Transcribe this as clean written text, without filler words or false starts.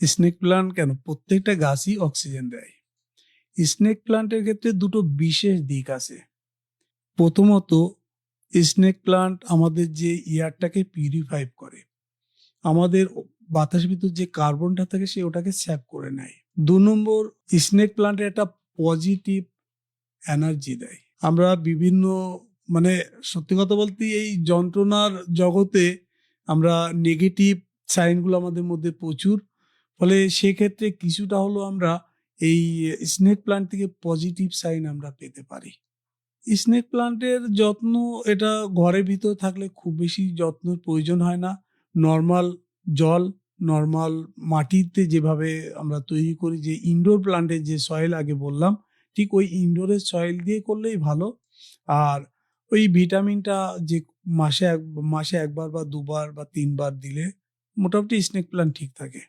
Snake plant কেন? প্রত্যেকটা গাছই অক্সিজেন দেয়। স্নেক প্লান্টের ক্ষেত্রে দুটো বিশেষ দিক আছে। প্রথমত, স্নেক প্লান্ট আমাদের যে এয়ারটাকে পিউরিফাই করে। আমাদের বাতাসের ভিতর যে কার্বনটা থাকে ওটাকে স্যাপ করে নেয়। ২ নম্বর, স্নেক প্লান্টের একটা পজিটিভ এনার্জি দেয়। আমরা বিভিন্ন মানে সত্যি কথা বলতে এই যন্ত্রণার জগতে আমরা নেগেটিভ সাইন গুলো আমাদের মধ্যে প্রচুর। ফলে সেক্ষেত্রে কিছুটা হলেও আমরা এই স্নেক প্লান্ট থেকে পজিটিভ সাইন আমরা পেতে পারি। স্নেক প্লান্টের যত্ন, এটা ঘরের ভিতর থাকলে খুব বেশি যত্নের প্রয়োজন হয় না। নরমাল জল, নরমাল মাটিতে যেভাবে আমরা তৈরি করি, যে ইনডোর প্লান্টের যে সয়েল আগে বললাম, ঠিক ওই ইনডোরের সয়েল দিয়ে করলেই ভালো। আর ওই ভিটামিনটা যে মাসে ১ বার বা ২ বার বা ৩ বার দিলে মোটামুটি স্নেক প্লান্ট ঠিক থাকে।